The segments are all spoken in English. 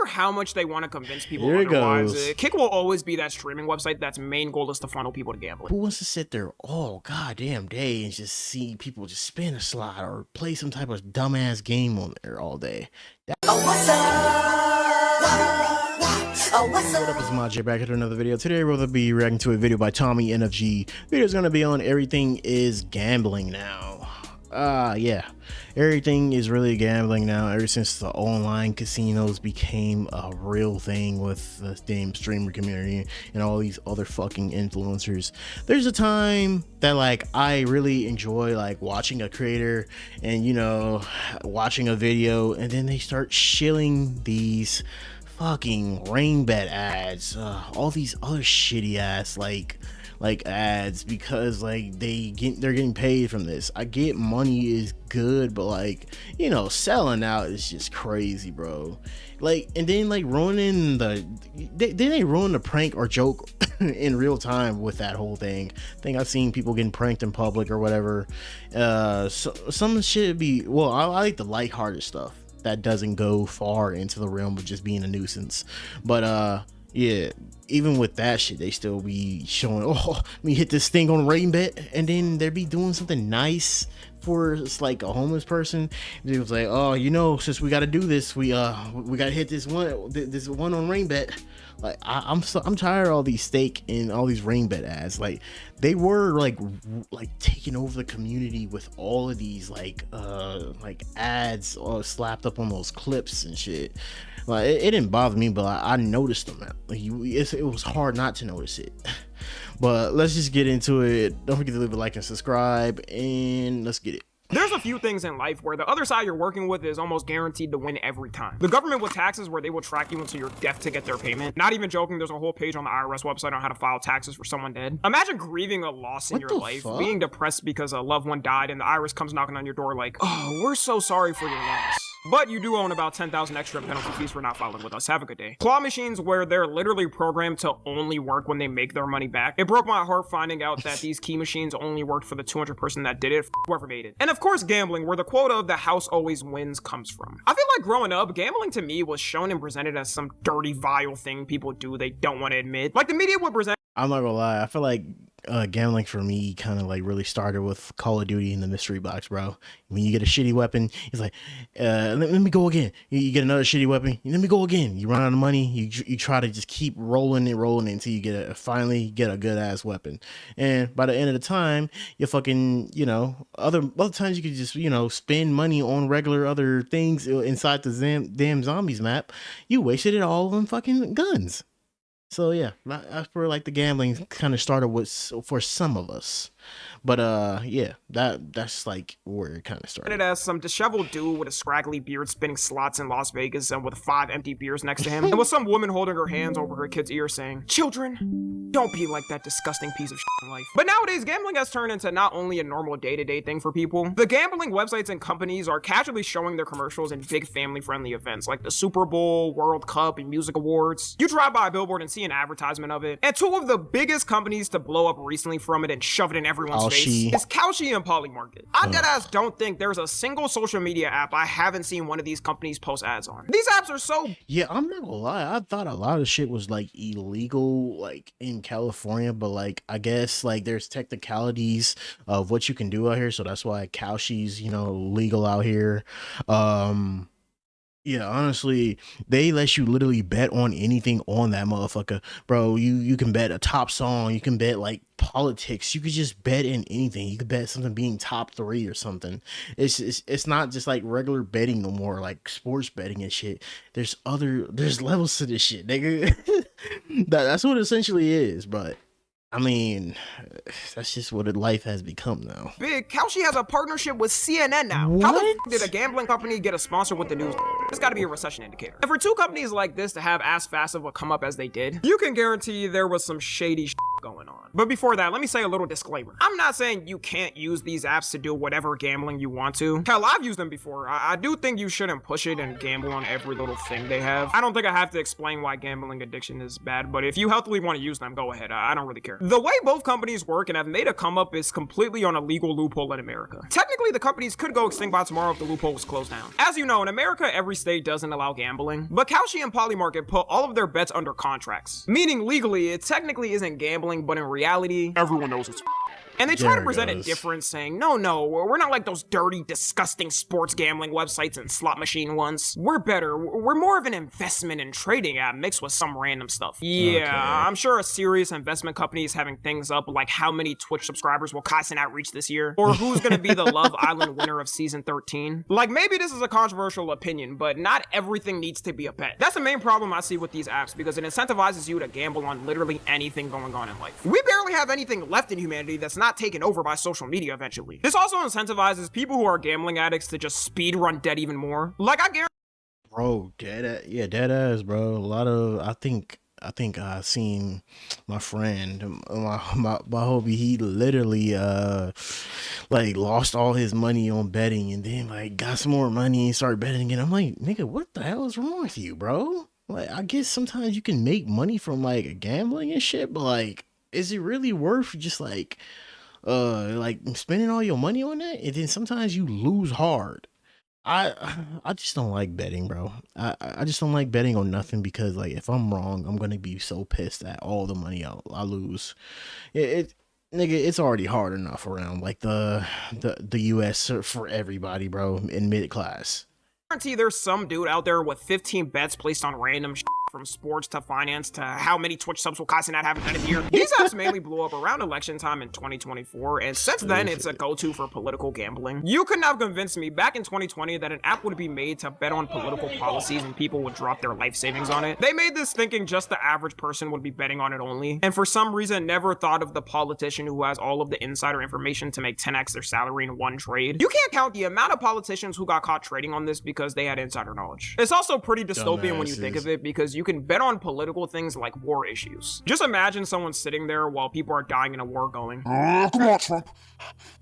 how much they want to convince people Here it otherwise, goes. Kick will always be that streaming website that's main goal is to funnel people to gambling. Who wants to sit there all goddamn day and just see people just spin a slot or play some type of dumbass game on there all day? What up, it's Ahmadjay back at another video. Today we'll be reacting to a video by Tommy NFG. Video is gonna be on everything is gambling now. Yeah, everything is really gambling now ever since the online casinos became a real thing with the damn streamer community and all these other fucking influencers. There's a time that like I really enjoy like watching a creator and, you know, watching a video, and then they start shilling these fucking rain bet ads, all these other shitty ass like ads, because like they're getting paid from this. I get money is good, but like, you know, selling out is just crazy, bro. Like, and then like ruining they ruin the prank or joke in real time with that whole thing. I think I've seen people getting pranked in public or whatever. So some shit be, well, I like the lighthearted stuff that doesn't go far into the realm of just being a nuisance. But yeah, even with that shit, they still be showing, oh, let me hit this thing on rain bet, and then they'd be doing something nice for, it's like a homeless person. It was like, oh, you know, since we got to do this, we gotta hit this one on rain bet. Like, I'm tired of all these stake and all these rain bet ads. Like, they were like taking over the community with all of these like ads slapped up on those clips and shit. Like, it didn't bother me, but I noticed them. Like, it was hard not to notice it. But let's just get into it. Don't forget to leave a like and subscribe, and let's get it. There's a few things in life where the other side you're working with is almost guaranteed to win every time. The government with taxes, where they will track you until you're deaf to get their payment. Not even joking, there's a whole page on the IRS website on how to file taxes for someone dead. Imagine grieving a loss in your life, being depressed because a loved one died, and the IRS comes knocking on your door like, oh, we're so sorry for your loss. But you do own about 10,000 extra penalty fees for not filing with us. Have a good day. Claw machines, where they're literally programmed to only work when they make their money back. It broke my heart finding out that these key machines only worked for the 200 person that did it, whoever made it. And of course, gambling, where the quote of the house always wins comes from. I feel like growing up, gambling to me was shown and presented as some dirty, vile thing people do they don't want to admit. Like, the media would present. I'm not gonna lie, I feel like gambling for me kind of like really started with Call of Duty and the mystery box, bro. When you get a shitty weapon, it's like, let me go again. You get another shitty weapon, let me go again. You run out of money, you try to just keep rolling until you finally get a good ass weapon. And by the end of the time, you fucking, you know, other times you could just, you know, spend money on regular other things inside the damn zombies map. You wasted it all on fucking guns. So yeah, that's where like the gambling kind of started with for some of us. But yeah, that's like where it kind of started. It as some disheveled dude with a scraggly beard spinning slots in Las Vegas and with 5 empty beers next to him, and with some woman holding her hands over her kid's ear saying, "Children, don't be like that disgusting piece of shit in life." But nowadays, gambling has turned into not only a normal day-to-day thing for people. The gambling websites and companies are casually showing their commercials in big family-friendly events like the Super Bowl, World Cup, and music awards. You drive by a billboard and see an advertisement of it. And two of the biggest companies to blow up recently from it and shove it in everyone's face is Kalshi and Polymarket. I deadass don't think there's a single social media app I haven't seen one of these companies post ads on. These apps are so... Yeah, I'm not gonna lie, I thought a lot of shit was like illegal like in California, but like I guess like there's technicalities of what you can do out here, so that's why Kalshi's, you know, legal out here. Yeah, honestly, they let you literally bet on anything on that motherfucker, bro. You can bet a top song, you can bet like politics, you could just bet in anything. You could bet something being top 3 or something. It's not just like regular betting no more, like sports betting and shit. There's levels to this shit, nigga. That's what it essentially is, but I mean, that's just what life has become now. Big, Kalshi has a partnership with CNN now. What? How the f did a gambling company get a sponsor with the news? It's gotta be a recession indicator. And for two companies like this to have as fast of a come up as they did, you can guarantee there was some shady shit going on. But before that, let me say a little disclaimer. I'm not saying you can't use these apps to do whatever gambling you want to. Hell, I've used them before. I do think you shouldn't push it and gamble on every little thing they have. I don't think I have to explain why gambling addiction is bad, but if you healthily want to use them, go ahead. I don't really care. The way both companies work and have made a come up is completely on a legal loophole in America. Technically, the companies could go extinct by tomorrow if the loophole was closed down. As you know, in America, every state doesn't allow gambling, but Kalshi and Polymarket put all of their bets under contracts. Meaning legally, it technically isn't gambling, but in reality, everyone knows it's and they try to present it different, saying, no, we're not like those dirty, disgusting sports gambling websites and slot machine ones. We're better. We're more of an investment and trading app mixed with some random stuff. Yeah, okay. I'm sure a serious investment company is having things up like how many Twitch subscribers will Kai Cenat reach this year, or who's gonna be the Love Island winner of season 13. Like, maybe this is a controversial opinion, but not everything needs to be a bet. That's the main problem I see with these apps, because it incentivizes you to gamble on literally anything going on in life. We barely have anything left in humanity that's not taken over by social media eventually. This also incentivizes people who are gambling addicts to just speed run debt even more. Like, I guarantee. Bro, dead ass, bro. A lot of, I think I seen my friend, my homie, he literally like lost all his money on betting and then like got some more money and started betting again. I'm like, nigga, what the hell is wrong with you, bro? Like, I guess sometimes you can make money from like gambling and shit, but like, is it really worth just like spending all your money on that? And then sometimes you lose hard. I just don't like betting, bro. I just don't like betting on nothing, because like if I'm wrong, I'm gonna be so pissed at all the money I lose. Nigga, it's already hard enough around like the US for everybody, bro, in mid class. I guarantee there's some dude out there with 15 bets placed on random shit, from sports to finance to how many Twitch subs will Kai Cenat have at the end of the year. These apps mainly blew up around election time in 2024, and since then it's a go-to for political gambling. You couldn't have convinced me back in 2020 that an app would be made to bet on political policies and people would drop their life savings on it. They made this thinking just the average person would be betting on it only, and for some reason never thought of the politician who has all of the insider information to make 10x their salary in one trade. You can't count the amount of politicians who got caught trading on this because they had insider knowledge. It's also pretty dystopian when you think of it, because you can bet on political things like war issues. Just imagine someone sitting there while people are dying in a war going, come on, Trump.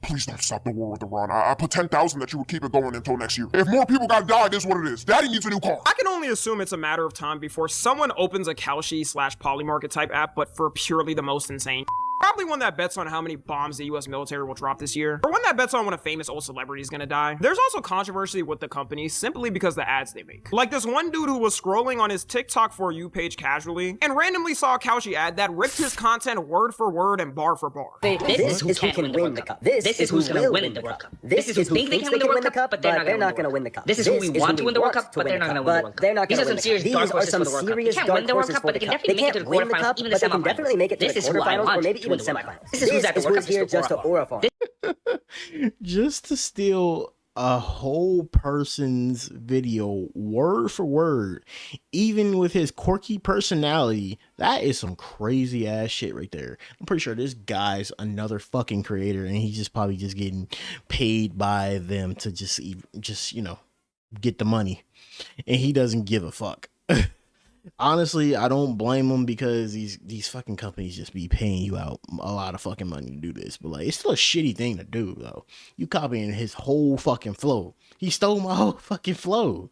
Please don't stop the war with Iran. I put 10,000 that you would keep it going until next year. If more people got died, this is what it is. Daddy needs a new car. I can only assume it's a matter of time before someone opens a Kalshi/Polymarket type app, but for purely the most insane. Probably one that bets on how many bombs the US military will drop this year, or one that bets on when a famous old celebrity is gonna die. There's also controversy with the company simply because the ads they make. Like this one dude who was scrolling on his TikTok For You page casually and randomly saw a Kalshi ad that ripped his content word for word and bar for bar. This is who can win the cup. This is who's gonna win the World Cup. This is who thinks they can win the World Cup, but they're not gonna win the cup. This is who we want to win the World Cup, but they're not gonna win the World Cup. These are some serious dark horses for the World Cup. They can't win the World Cup, but they can definitely make it to the quarterfinals, even the semifinals. This is who I want to win the semifinals. This is who's at the World Cup here just to Orifar. Just to steal a whole person's video word for word, even with his quirky personality, that is some crazy ass shit right there. I'm pretty sure this guy's another fucking creator, and he's just probably just getting paid by them to just you know, get the money, and he doesn't give a fuck. Honestly, I don't blame him, because these fucking companies just be paying you out a lot of fucking money to do this. But like, it's still a shitty thing to do, though. You copying his whole fucking flow. He stole my whole fucking flow,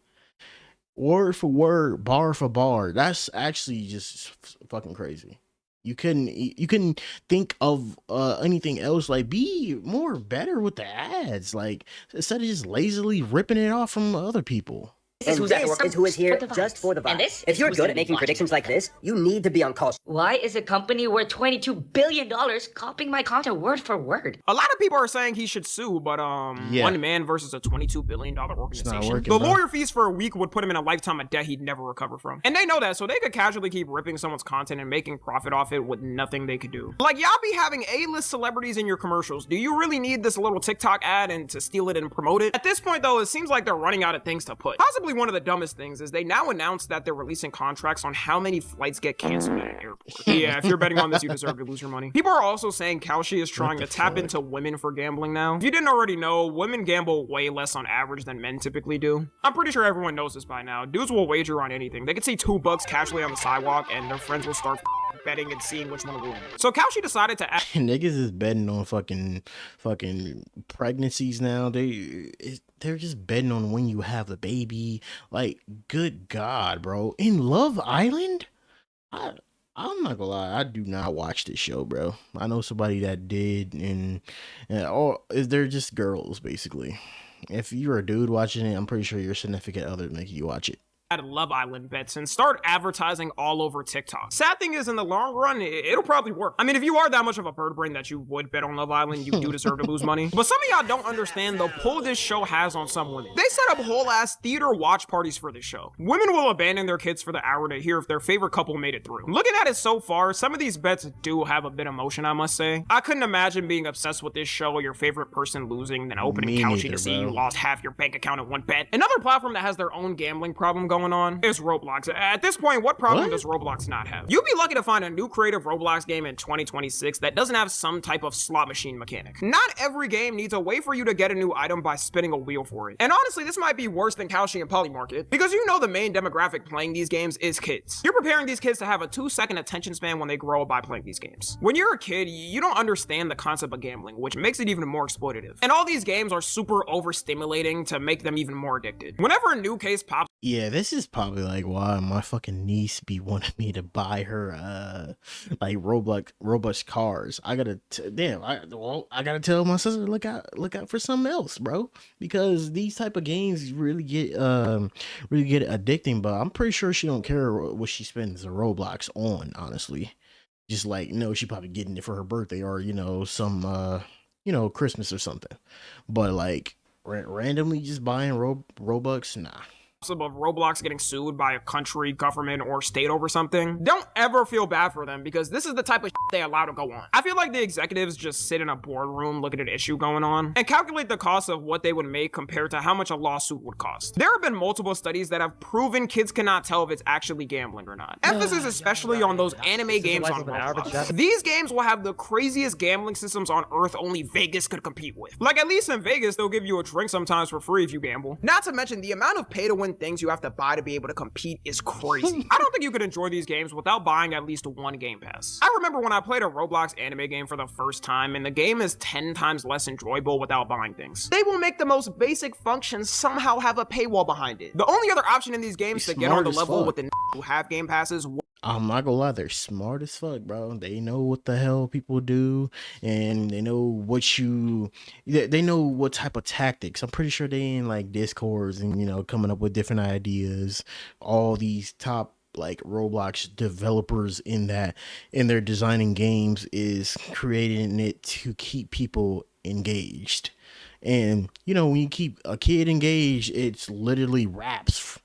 word for word, bar for bar. That's actually just fucking crazy. You couldn't think of anything else. Like, be more better with the ads, like, instead of just lazily ripping it off from other people. And this is who is here just for the vibes. If you're good at making predictions like this, you need to be on call. Why is a company worth $22 billion copying my content word for word? A lot of people are saying he should sue, but one man versus a $22 billion organization. Working, the lawyer fees for a week would put him in a lifetime of debt he'd never recover from. And they know that, so they could casually keep ripping someone's content and making profit off it with nothing they could do. Like, y'all be having A-list celebrities in your commercials. Do you really need this little TikTok ad and to steal it and promote it? At this point, though, it seems like they're running out of things to put. Possibly one of the dumbest things is they now announced that they're releasing contracts on how many flights get canceled at an airport. Yeah, if you're betting on this, you deserve to lose your money. People are also saying Kalshi is trying to tap into women for gambling now. If you didn't already know, women gamble way less on average than men typically do. I'm pretty sure everyone knows this by now. Dudes will wager on anything. They can see $2 casually on the sidewalk and their friends will start betting and seeing which one will win. So Kalshi decided to add Niggas is betting on fucking pregnancies now. They're just betting on when you have the baby. Like, good God, bro. In Love Island? I'm not gonna lie, I do not watch this show, bro. I know somebody that did, and they're just girls, basically. If you're a dude watching it, I'm pretty sure your significant other making you watch it. Love Island bets and start advertising all over TikTok. Sad thing is, in the long run, it'll probably work. I mean, if you are that much of a bird brain that you would bet on Love Island, you do deserve to lose money. But some of y'all don't understand the pull this show has on some women. They set up whole ass theater watch parties for this show. Women will abandon their kids for the hour to hear if their favorite couple made it through. Looking at it so far, some of these bets do have a bit of emotion, I must say. I couldn't imagine being obsessed with this show or your favorite person losing, then opening Kalshi to see you lost half your bank account in one bet. Another platform that has their own gambling problem going on is Roblox. At this point, what problem does Roblox not have? You'd be lucky to find a new creative Roblox game in 2026 that doesn't have some type of slot machine mechanic. Not every game needs a way for you to get a new item by spinning a wheel for it. And honestly, this might be worse than Kalshi and Polymarket, because you know the main demographic playing these games is kids. You're preparing these kids to have a 2-second attention span when they grow up by playing these games. When you're a kid, you don't understand the concept of gambling, which makes it even more exploitative. And all these games are super overstimulating to make them even more addicted. Whenever a new case pops, yeah, this is probably like why my fucking niece be wanting me to buy her like Roblox cars. I gotta I gotta tell my sister look out for something else, bro, because these type of games really get addicting. But I'm pretty sure she don't care what she spends the Roblox on, honestly. Just like, she probably getting it for her birthday or some Christmas or something. But like randomly just buying Robux, nah. Of Roblox getting sued by a country, government, or state over something, don't ever feel bad for them, because this is the type of shit they allow to go on. I feel like the executives just sit in a boardroom, look at an issue going on, and calculate the cost of what they would make compared to how much a lawsuit would cost. There have been multiple studies that have proven kids cannot tell if it's actually gambling or not. Emphasis especially on those anime games on Roblox. These games will have the craziest gambling systems on earth only Vegas could compete with. Like, at least in Vegas, they'll give you a drink sometimes for free if you gamble. Not to mention, the amount of pay to win things you have to buy to be able to compete is crazy. I don't think you could enjoy these games without buying at least one game pass. I remember when I played a Roblox anime game for the first time, and the game is 10 times less enjoyable without buying things. They will make the most basic functions somehow have a paywall behind it. The only other option in these games to get on the level with the who have game passes. I'm not gonna lie, they're smart as fuck, bro. They know what the hell people do, and they know they know what type of tactics. I'm pretty sure they in like Discords and coming up with different ideas. All these top like Roblox developers in their designing games is creating it to keep people engaged. And when you keep a kid engaged, it's literally raps.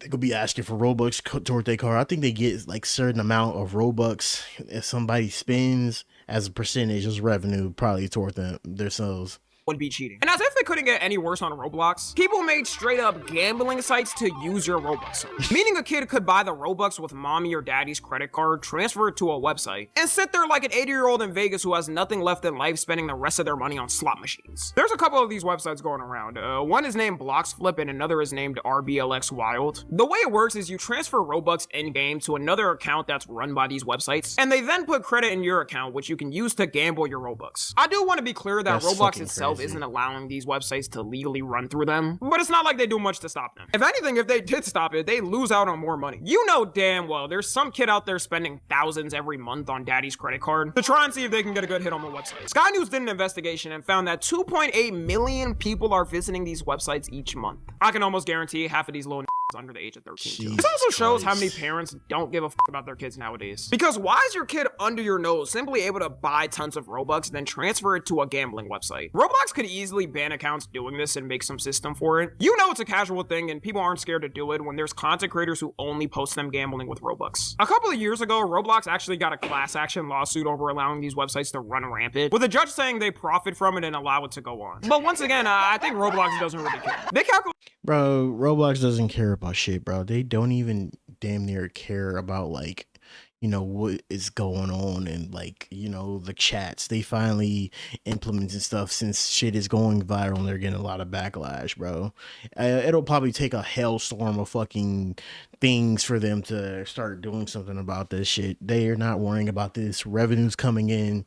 They could be asking for Robux toward their car. I think they get like certain amount of Robux if somebody spends as a percentage of revenue, probably toward themselves. Would be cheating. And as if it couldn't get any worse on Roblox, people made straight up gambling sites to use your Robux on. Meaning a kid could buy the Robux with mommy or daddy's credit card, transfer it to a website, and sit there like an 80-year-old in Vegas who has nothing left in life spending the rest of their money on slot machines. There's a couple of these websites going around. One is named Bloxflip and another is named RBLX Wild. The way it works is you transfer Robux in-game to another account that's run by these websites, and they then put credit in your account, which you can use to gamble your Robux. I do want to be clear that Roblox itself isn't allowing these websites to legally run through them, but it's not like they do much to stop them. If anything, if they did stop it, they lose out on more money. You know damn well there's some kid out there spending thousands every month on daddy's credit card to try and see if they can get a good hit on the website. Sky News did an investigation and found that 2.8 million people are visiting these websites each month. I can almost guarantee half of these little under the age of 13. This also shows how many parents don't give a about their kids nowadays. Because why is your kid under your nose simply able to buy tons of Robux and then transfer it to a gambling website? Roblox could easily ban accounts doing this and make some system for it. You know it's a casual thing and people aren't scared to do it when there's content creators who only post them gambling with Robux. A couple of years ago, Roblox actually got a class action lawsuit over allowing these websites to run rampant, with a judge saying they profit from it and allow it to go on. But once again, I think Roblox doesn't really care. They calculate. Bro, Roblox doesn't care about shit, bro. They don't even damn near care about like you know, what is going on, and like, you know, the chats they finally implementing stuff since shit is going viral and they're getting a lot of backlash, bro. It'll probably take a hailstorm of fucking things for them to start doing something about this shit. They are not worrying about this. Revenues coming in,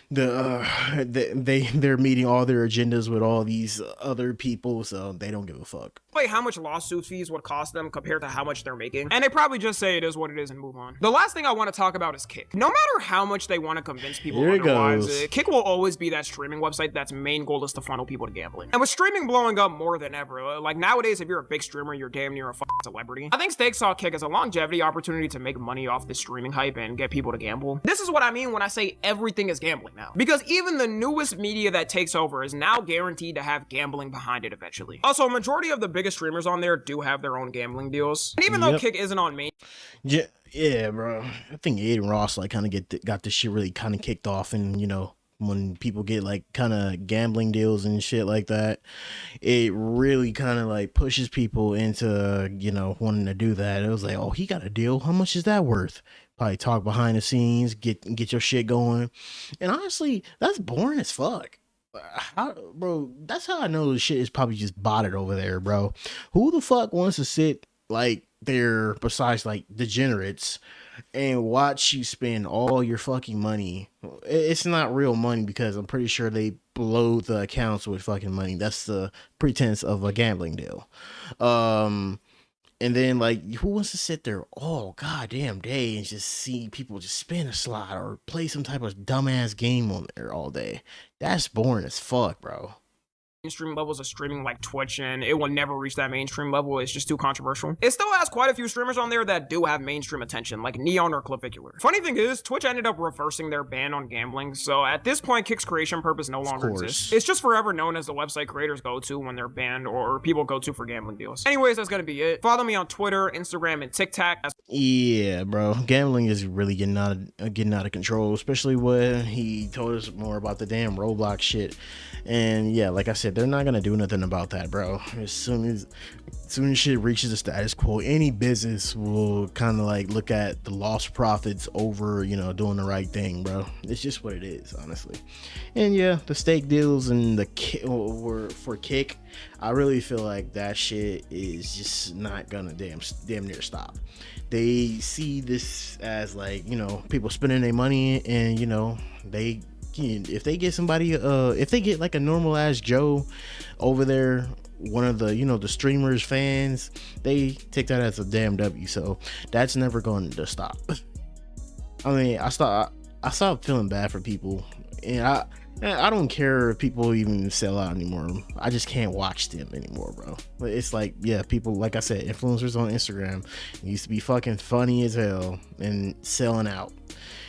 they're meeting all their agendas with all these other people, so they don't give a fuck. Like how much lawsuit fees would cost them compared to how much they're making, and they probably just say it is what it is and move on. The last thing I want to talk about is Kick. No matter how much they want to convince people otherwise, Kick will always be that streaming website that's main goal is to funnel people to gambling. And with streaming blowing up more than ever, like nowadays, if you're a big streamer, you're damn near a fucking celebrity. I think Stakes saw Kick as a longevity opportunity to make money off this streaming hype and get people to gamble. This is what I mean when I say everything is gambling now, because even the newest media that takes over is now guaranteed to have gambling behind it eventually. Also, a majority of the biggest streamers on there do have their own gambling deals, and even though Kick isn't on main, yeah, bro, I think Aiden Ross like kind of got this shit really kind of kicked off, and you know, when people get like kind of gambling deals and shit like that, it really kind of like pushes people into, you know, wanting to do that. It was like, oh, he got a deal, how much is that worth? Probably talk behind the scenes, get your shit going. And honestly, that's boring as fuck. Bro, that's how I know the shit is probably just botted over there, bro. Who the fuck wants to sit like there besides like degenerates and watch you spend all your fucking money? It's not real money, because I'm pretty sure they blow the accounts with fucking money. That's the pretense of a gambling deal. And then, like, who wants to sit there all goddamn day and just see people just spin a slot or play some type of dumbass game on there all day? That's boring as fuck, bro. mainstream levels of streaming like Twitch, and it will never reach that mainstream level. It's just too controversial. It still has quite a few streamers on there that do have mainstream attention, like Neon or Clavicular. Funny thing is, Twitch ended up reversing their ban on gambling, so at this point, Kick's creation purpose no longer exists. It's just forever known as the website creators go to when they're banned or people go to for gambling deals. Anyways, that's gonna be it. Follow me on Twitter, Instagram, and TikTok. Yeah, bro, gambling is really getting out of control, especially when he told us more about the damn Roblox shit. And yeah, like I said, they're not gonna do nothing about that, bro. As soon as shit reaches the status quo, any business will kind of like look at the lost profits over, you know, doing the right thing, bro. It's just what it is, honestly. And yeah, the stake deals and the were for Kick. I really feel like that shit is just not gonna damn near stop. They see this as like, you know, people spending their money, and you know, if they get somebody, if they get like a normal ass Joe over there, one of the, you know, the streamers fans, they take that as a damn W. So that's never going to stop. I mean, I stopped feeling bad for people, and I don't care if people even sell out anymore. I just can't watch them anymore, bro. But it's like, yeah, people, like I said, influencers on Instagram used to be fucking funny as hell and selling out.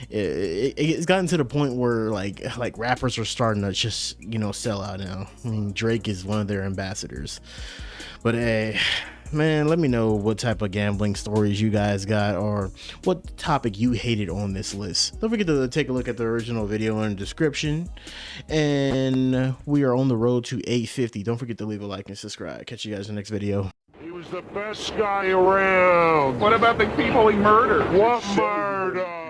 It's gotten to the point where like rappers are starting to just, you know, sell out now. I mean, Drake is one of their ambassadors. But hey, man, let me know what type of gambling stories you guys got, or what topic you hated on this list. Don't forget to take a look at the original video in the description. And we are on the road to 850. Don't forget to leave a like and subscribe. Catch you guys in the next video. He was the best guy around. What about the people he murdered? What murder?